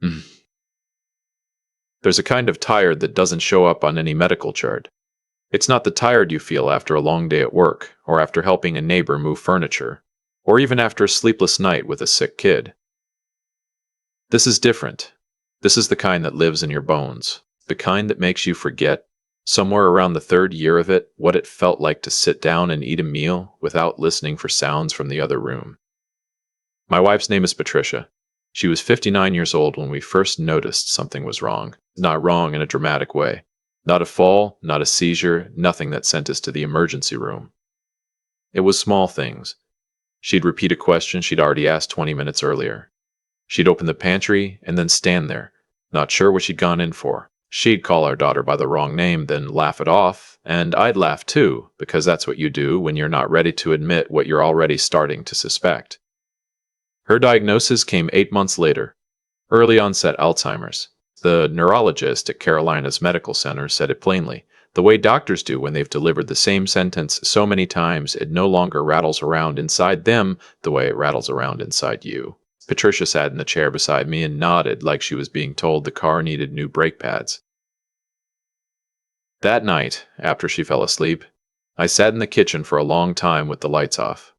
Mm. There's a kind of tired that doesn't show up on any medical chart. It's not the tired you feel after a long day at work, or after helping a neighbor move furniture, or even after a sleepless night with a sick kid. This is different. This is the kind that lives in your bones, the kind that makes you forget, somewhere around the third year of it, what it felt like to sit down and eat a meal without listening for sounds from the other room. My wife's name is Patricia. She was 59 years old when we first noticed something was wrong. Not wrong in a dramatic way. Not a fall, not a seizure, nothing that sent us to the emergency room. It was small things. She'd repeat a question she'd already asked 20 minutes earlier. She'd open the pantry and then stand there, not sure what she'd gone in for. She'd call our daughter by the wrong name, then laugh it off, and I'd laugh too, because that's what you do when you're not ready to admit what you're already starting to suspect. Her diagnosis came 8 months later, early onset Alzheimer's. The neurologist at Carolina's Medical Center said it plainly, the way doctors do when they've delivered the same sentence so many times it no longer rattles around inside them the way it rattles around inside you. Patricia sat in the chair beside me and nodded like she was being told the car needed new brake pads. That night, after she fell asleep, I sat in the kitchen for a long time with the lights off.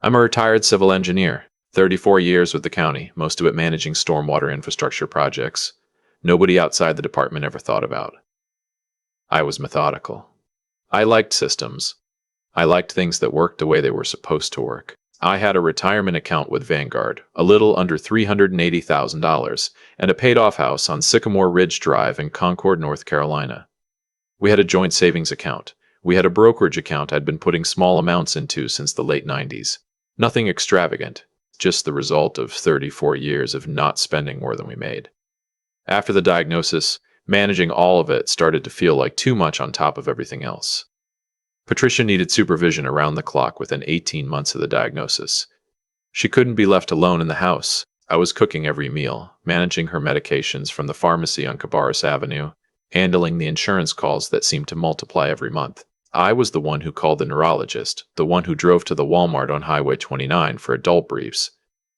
I'm a retired civil engineer, 34 years with the county, most of it managing stormwater infrastructure projects. Nobody outside the department ever thought about. I was methodical. I liked systems. I liked things that worked the way they were supposed to work. I had a retirement account with Vanguard, a little under $380,000, and a paid-off house on Sycamore Ridge Drive in Concord, North Carolina. We had a joint savings account. We had a brokerage account I'd been putting small amounts into since the late 90s. Nothing extravagant, just the result of 34 years of not spending more than we made. After the diagnosis, managing all of it started to feel like too much on top of everything else. Patricia needed supervision around the clock within 18 months of the diagnosis. She couldn't be left alone in the house. I was cooking every meal, managing her medications from the pharmacy on Cabarrus Avenue, handling the insurance calls that seemed to multiply every month. I was the one who called the neurologist, the one who drove to the Walmart on Highway 29 for adult briefs,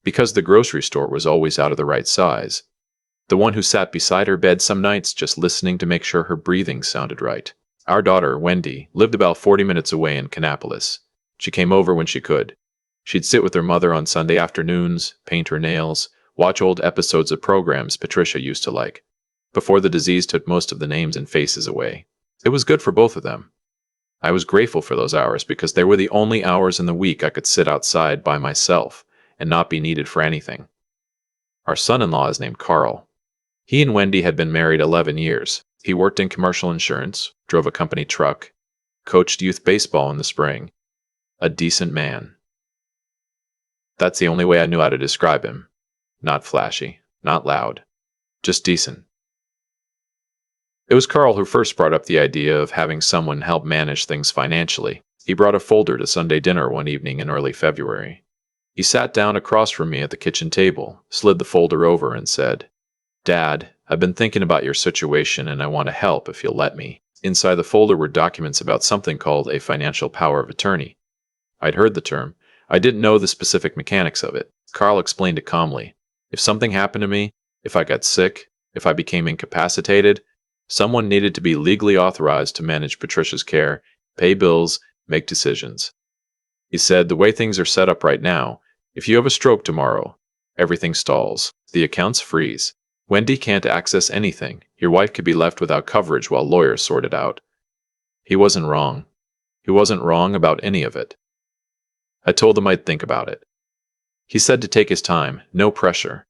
because the grocery store was always out of the right size. The one who sat beside her bed some nights just listening to make sure her breathing sounded right. Our daughter, Wendy, lived about 40 minutes away in Kannapolis. She came over when she could. She'd sit with her mother on Sunday afternoons, paint her nails, watch old episodes of programs Patricia used to like, before the disease took most of the names and faces away. It was good for both of them. I was grateful for those hours because they were the only hours in the week I could sit outside by myself and not be needed for anything. Our son-in-law is named Carl. He and Wendy had been married 11 years. He worked in commercial insurance, drove a company truck, coached youth baseball in the spring. A decent man. That's the only way I knew how to describe him. Not flashy, not loud, just decent. It was Carl who first brought up the idea of having someone help manage things financially. He brought a folder to Sunday dinner one evening in early February. He sat down across from me at the kitchen table, slid the folder over, and said, "Dad, I've been thinking about your situation and I want to help if you'll let me." Inside the folder were documents about something called a financial power of attorney. I'd heard the term. I didn't know the specific mechanics of it. Carl explained it calmly. If something happened to me, if I got sick, if I became incapacitated, someone needed to be legally authorized to manage Patricia's care, pay bills, make decisions. He said, the way things are set up right now, if you have a stroke tomorrow, everything stalls. The accounts freeze. Wendy can't access anything. Your wife could be left without coverage while lawyers sort it out. He wasn't wrong. He wasn't wrong about any of it. I told him I'd think about it. He said to take his time, no pressure.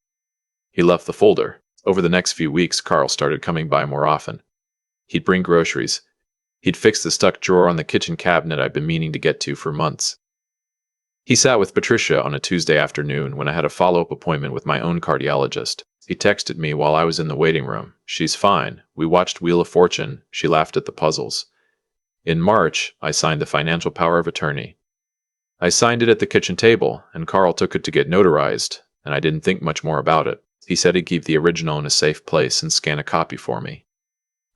He left the folder. Over the next few weeks, Carl started coming by more often. He'd bring groceries. He'd fix the stuck drawer on the kitchen cabinet I'd been meaning to get to for months. He sat with Patricia on a Tuesday afternoon when I had a follow-up appointment with my own cardiologist. He texted me while I was in the waiting room. She's fine. We watched Wheel of Fortune. She laughed at the puzzles. In March, I signed the financial power of attorney. I signed it at the kitchen table, and Carl took it to get notarized, and I didn't think much more about it. He said he'd keep the original in a safe place and scan a copy for me.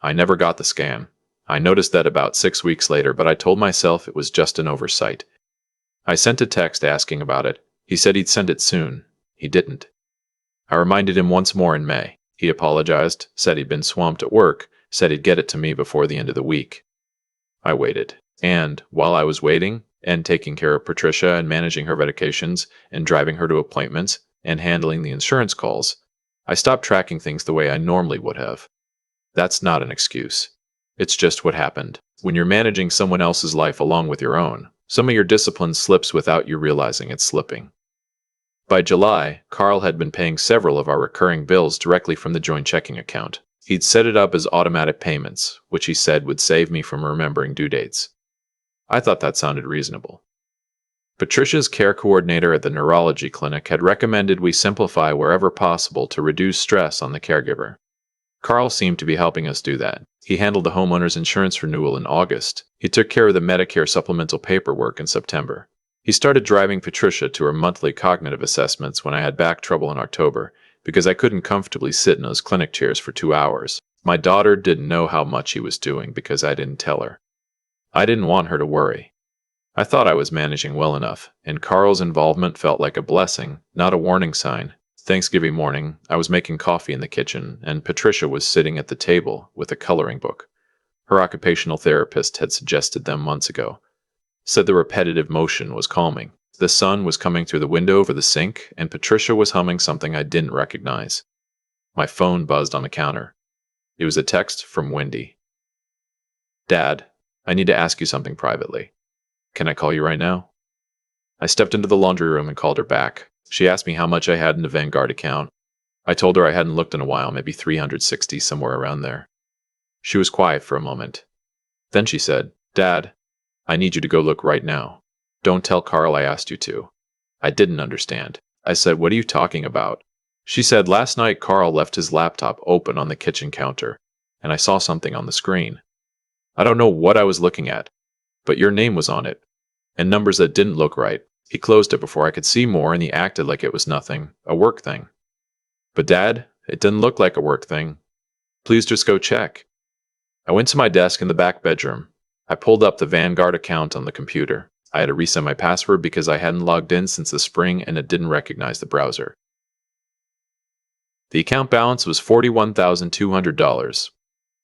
I never got the scan. I noticed that about 6 weeks later, but I told myself it was just an oversight. I sent a text asking about it. He said he'd send it soon. He didn't. I reminded him once more in May. He apologized, said he'd been swamped at work, said he'd get it to me before the end of the week. I waited. And while I was waiting, and taking care of Patricia and managing her medications and driving her to appointments and handling the insurance calls, I stopped tracking things the way I normally would have. That's not an excuse. It's just what happened. When you're managing someone else's life along with your own, some of your discipline slips without you realizing it's slipping. By July, Carl had been paying several of our recurring bills directly from the joint checking account. He'd set it up as automatic payments, which he said would save me from remembering due dates. I thought that sounded reasonable. Patricia's care coordinator at the neurology clinic had recommended we simplify wherever possible to reduce stress on the caregiver. Carl seemed to be helping us do that. He handled the homeowner's insurance renewal in August. He took care of the Medicare supplemental paperwork in September. He started driving Patricia to her monthly cognitive assessments when I had back trouble in October, because I couldn't comfortably sit in those clinic chairs for 2 hours. My daughter didn't know how much he was doing because I didn't tell her. I didn't want her to worry. I thought I was managing well enough, and Carl's involvement felt like a blessing, not a warning sign. Thanksgiving morning, I was making coffee in the kitchen, and Patricia was sitting at the table with a coloring book. Her occupational therapist had suggested them months ago. Said the repetitive motion was calming. The sun was coming through the window over the sink, and Patricia was humming something I didn't recognize. My phone buzzed on the counter. It was a text from Wendy. "Dad, I need to ask you something privately. Can I call you right now?" I stepped into the laundry room and called her back. She asked me how much I had in the Vanguard account. I told her I hadn't looked in a while, maybe 360, somewhere around there. She was quiet for a moment. Then she said, "Dad, I need you to go look right now. Don't tell Carl I asked you to." I didn't understand. I said, "What are you talking about?" She said, "Last night Carl left his laptop open on the kitchen counter, and I saw something on the screen. I don't know what I was looking at, but your name was on it, and numbers that didn't look right. He closed it before I could see more, and he acted like it was nothing, a work thing." "But Dad, it didn't look like a work thing. Please just go check." I went to my desk in the back bedroom. I pulled up the Vanguard account on the computer. I had to reset my password because I hadn't logged in since the spring and it didn't recognize the browser. The account balance was $41,200.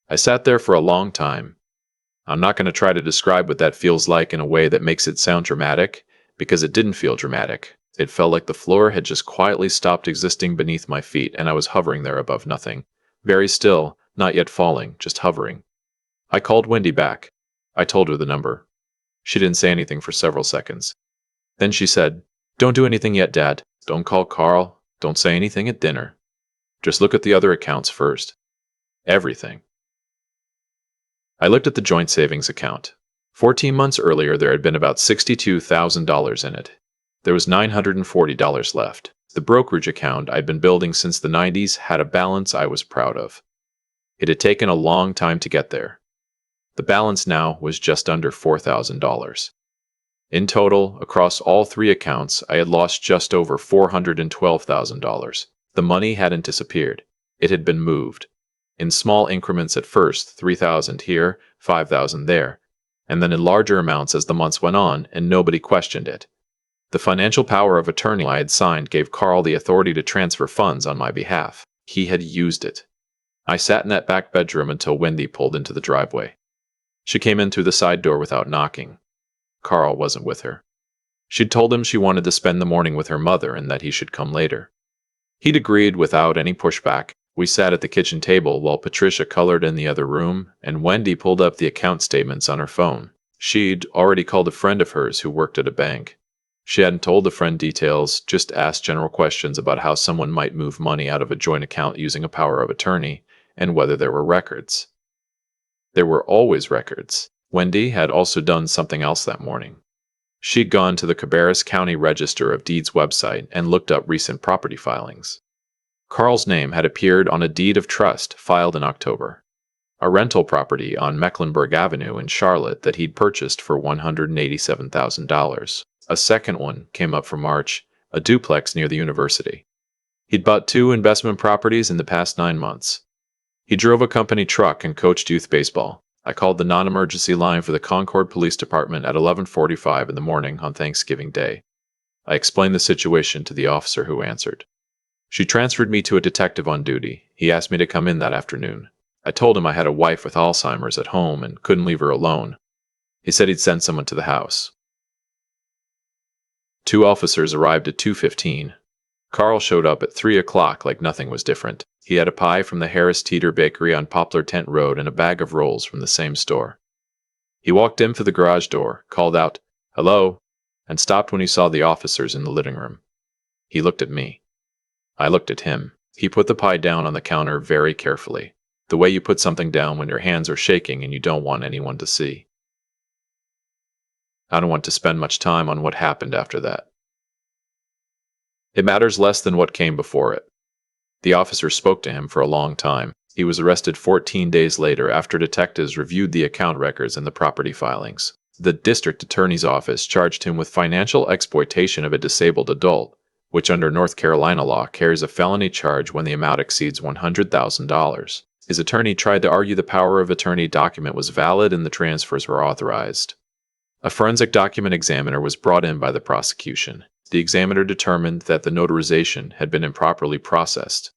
I sat there for a long time. I'm not going to try to describe what that feels like in a way that makes it sound dramatic, because it didn't feel dramatic. It felt like the floor had just quietly stopped existing beneath my feet and I was hovering there above nothing. Very still, not yet falling, just hovering. I called Wendy back. I told her the number. She didn't say anything for several seconds. Then she said, "Don't do anything yet, Dad. Don't call Carl. Don't say anything at dinner. Just look at the other accounts first. Everything." I looked at the joint savings account. 14 months earlier, there had been about $62,000 in it. There was $940 left. The brokerage account I'd been building since the 90s had a balance I was proud of. It had taken a long time to get there. The balance now was just under $4,000. In total, across all three accounts, I had lost just over $412,000. The money hadn't disappeared. It had been moved. In small increments at first, $3,000 here, $5,000 there, and then in larger amounts as the months went on, and nobody questioned it. The financial power of attorney I had signed gave Carl the authority to transfer funds on my behalf. He had used it. I sat in that back bedroom until Wendy pulled into the driveway. She came in through the side door without knocking. Carl wasn't with her. She'd told him she wanted to spend the morning with her mother and that he should come later. He'd agreed without any pushback. We sat at the kitchen table while Patricia colored in the other room, and Wendy pulled up the account statements on her phone. She'd already called a friend of hers who worked at a bank. She hadn't told the friend details, just asked general questions about how someone might move money out of a joint account using a power of attorney, and whether there were records. There were always records. Wendy had also done something else that morning. She'd gone to the Cabarrus County Register of Deeds website and looked up recent property filings. Carl's name had appeared on a deed of trust filed in October. A rental property on Mecklenburg Avenue in Charlotte that he'd purchased for $187,000. A second one came up for March, a duplex near the university. He'd bought 2 investment properties in the past 9 months. He drove a company truck and coached youth baseball. I called the non-emergency line for the Concord Police Department at 11:45 in the morning on Thanksgiving Day. I explained the situation to the officer who answered. She transferred me to a detective on duty. He asked me to come in that afternoon. I told him I had a wife with Alzheimer's at home and couldn't leave her alone. He said he'd send someone to the house. 2 officers arrived at 2:15. Carl showed up at 3 o'clock like nothing was different. He had a pie from the Harris Teeter Bakery on Poplar Tent Road and a bag of rolls from the same store. He walked in through the garage door, called out, "Hello," and stopped when he saw the officers in the living room. He looked at me. I looked at him. He put the pie down on the counter very carefully, the way you put something down when your hands are shaking and you don't want anyone to see. I don't want to spend much time on what happened after that. It matters less than what came before it. The officer spoke to him for a long time. He was arrested 14 days later after detectives reviewed the account records and the property filings. The district attorney's office charged him with financial exploitation of a disabled adult, which under North Carolina law carries a felony charge when the amount exceeds $100,000. His attorney tried to argue the power of attorney document was valid and the transfers were authorized. A forensic document examiner was brought in by the prosecution. The examiner determined that the notarization had been improperly processed.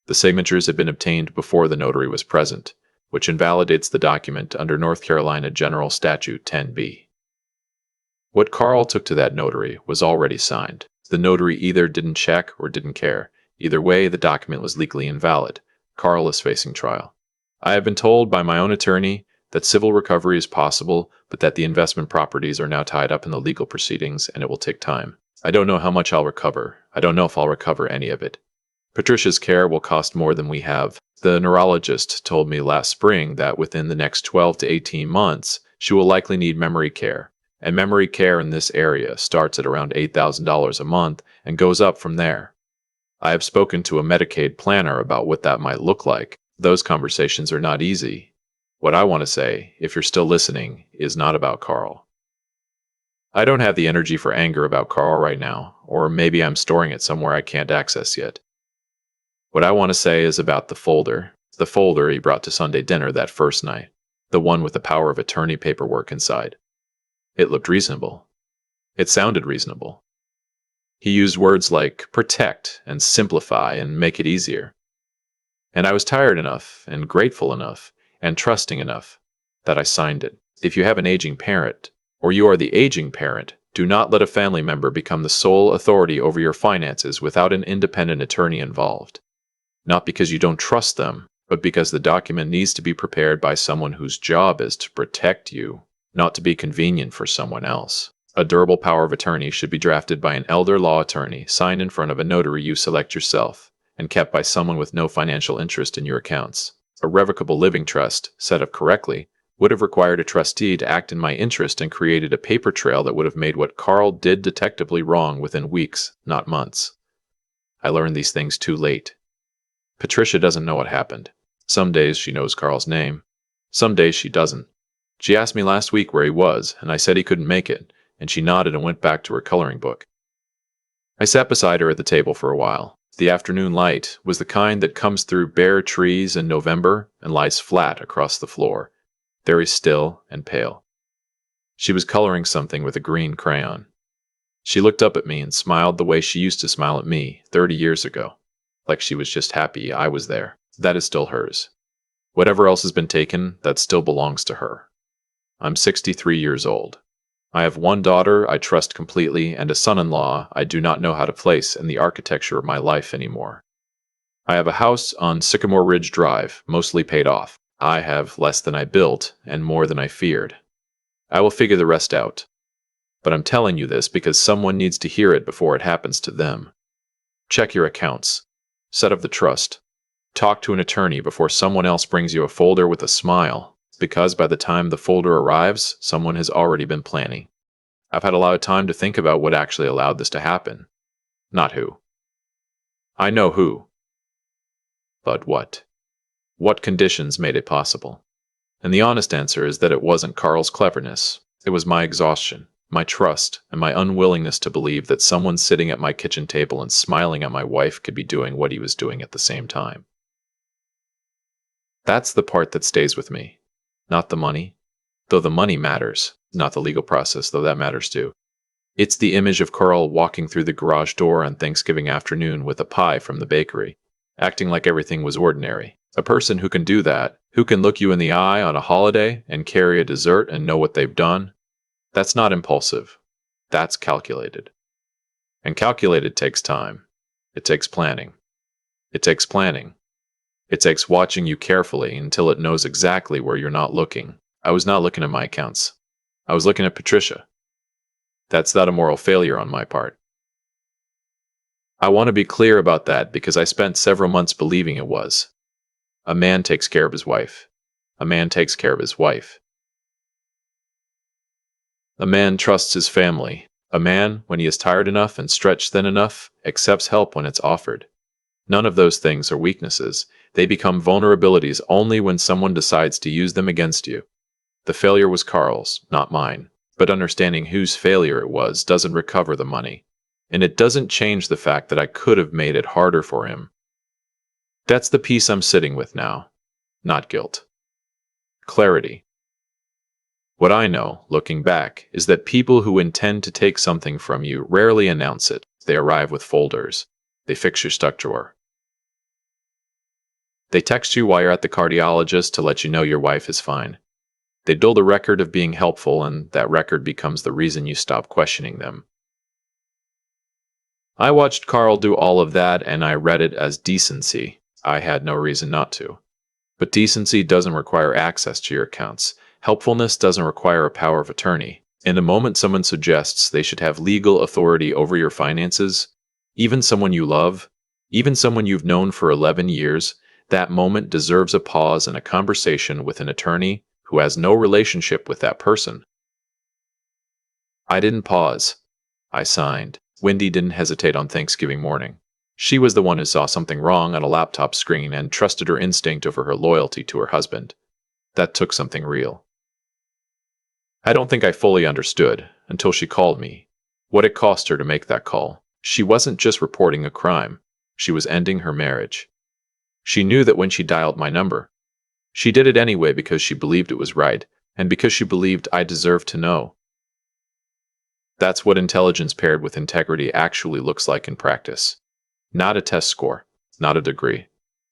The signatures had been obtained before the notary was present, which invalidates the document under North Carolina General Statute 10b. What Carl took to that notary was already signed. The notary either didn't check or didn't care. Either way, the document was legally invalid. Carl is facing trial. I have been told by my own attorney that civil recovery is possible, but that the investment properties are now tied up in the legal proceedings and it will take time. I don't know how much I'll recover. I don't know if I'll recover any of it. Patricia's care will cost more than we have. The neurologist told me last spring that within the next 12 to 18 months, she will likely need memory care. And memory care in this area starts at around $8,000 a month and goes up from there. I have spoken to a Medicaid planner about what that might look like. Those conversations are not easy. What I want to say, if you're still listening, is not about Carl. I don't have the energy for anger about Carl right now, or maybe I'm storing it somewhere I can't access yet. What I want to say is about the folder he brought to Sunday dinner that first night, the one with the power of attorney paperwork inside. It looked reasonable. It sounded reasonable. He used words like protect and simplify and make it easier. And I was tired enough and grateful enough and trusting enough that I signed it. If you have an aging parent, or you are the aging parent, do not let a family member become the sole authority over your finances without an independent attorney involved. Not because you don't trust them, but because the document needs to be prepared by someone whose job is to protect you, not to be convenient for someone else. A durable power of attorney should be drafted by an elder law attorney, signed in front of a notary you select yourself, and kept by someone with no financial interest in your accounts. A revocable living trust, set up correctly, would have required a trustee to act in my interest and created a paper trail that would have made what Carl did detectably wrong within weeks, not months. I learned these things too late. Patricia doesn't know what happened. Some days she knows Carl's name. Some days she doesn't. She asked me last week where he was, and I said he couldn't make it, and she nodded and went back to her coloring book. I sat beside her at the table for a while. The afternoon light was the kind that comes through bare trees in November and lies flat across the floor, very still and pale. She was coloring something with a green crayon. She looked up at me and smiled the way she used to smile at me 30 years ago, like she was just happy I was there. That is still hers. Whatever else has been taken, that still belongs to her. I'm 63 years old. I have one daughter I trust completely and a son-in-law I do not know how to place in the architecture of my life anymore. I have a house on Sycamore Ridge Drive, mostly paid off. I have less than I built and more than I feared. I will figure the rest out. But I'm telling you this because someone needs to hear it before it happens to them. Check your accounts. Set up the trust. Talk to an attorney before someone else brings you a folder with a smile, because by the time the folder arrives, someone has already been planning. I've had a lot of time to think about what actually allowed this to happen. Not who. I know who. But what? What conditions made it possible? And the honest answer is that it wasn't Carl's cleverness. It was my exhaustion, my trust, and my unwillingness to believe that someone sitting at my kitchen table and smiling at my wife could be doing what he was doing at the same time. That's the part that stays with me. Not the money, though the money matters. Not the legal process, though that matters too. It's the image of Carl walking through the garage door on Thanksgiving afternoon with a pie from the bakery, acting like everything was ordinary. A person who can do that, who can look you in the eye on a holiday and carry a dessert and know what they've done, that's not impulsive. That's calculated. And calculated takes time. It takes planning. It takes planning. It takes watching you carefully until it knows exactly where you're not looking. I was not looking at my accounts. I was looking at Patricia. That's not a moral failure on my part. I want to be clear about that because I spent several months believing it was. A man takes care of his wife. A man takes care of his wife. A man trusts his family. A man, when he is tired enough and stretched thin enough, accepts help when it's offered. None of those things are weaknesses. They become vulnerabilities only when someone decides to use them against you. The failure was Carl's, not mine. But understanding whose failure it was doesn't recover the money. And it doesn't change the fact that I could have made it harder for him. That's the piece I'm sitting with now. Not guilt. Clarity. What I know, looking back, is that people who intend to take something from you rarely announce it. They arrive with folders. They fix your stuck drawer. They text you while you're at the cardiologist to let you know your wife is fine. They build a record of being helpful, and that record becomes the reason you stop questioning them. I watched Carl do all of that, and I read it as decency. I had no reason not to. But decency doesn't require access to your accounts. Helpfulness doesn't require a power of attorney. In the moment someone suggests they should have legal authority over your finances, even someone you love, even someone you've known for 11 years, that moment deserves a pause and a conversation with an attorney who has no relationship with that person. I didn't pause. I signed. Wendy didn't hesitate on Thanksgiving morning. She was the one who saw something wrong on a laptop screen and trusted her instinct over her loyalty to her husband. That took something real. I don't think I fully understood, until she called me, what it cost her to make that call. She wasn't just reporting a crime. She was ending her marriage. She knew that when she dialed my number. She did it anyway because she believed it was right, and because she believed I deserved to know. That's what intelligence paired with integrity actually looks like in practice. Not a test score, not a degree.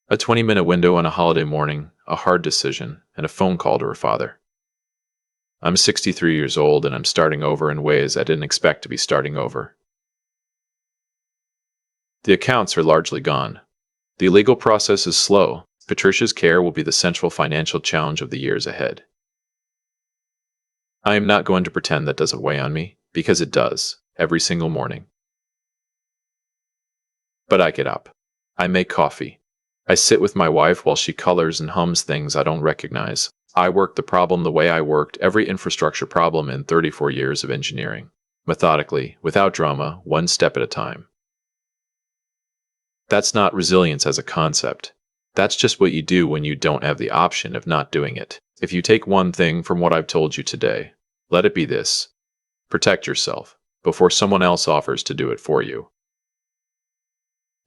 A 20-minute window on a holiday morning, a hard decision, and a phone call to her father. I'm 63 years old and I'm starting over in ways I didn't expect to be starting over. The accounts are largely gone. The legal process is slow. Patricia's care will be the central financial challenge of the years ahead. I am not going to pretend that doesn't weigh on me, because it does, every single morning. But I get up. I make coffee. I sit with my wife while she colors and hums things I don't recognize. I work the problem the way I worked every infrastructure problem in 34 years of engineering. Methodically, without drama, one step at a time. That's not resilience as a concept. That's just what you do when you don't have the option of not doing it. If you take one thing from what I've told you today, let it be this. Protect yourself before someone else offers to do it for you.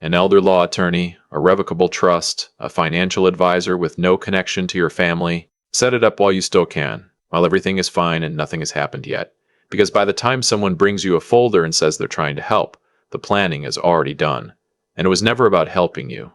An elder law attorney, a revocable trust, a financial advisor with no connection to your family, set it up while you still can, while everything is fine and nothing has happened yet. Because by the time someone brings you a folder and says they're trying to help, the planning is already done. And it was never about helping you.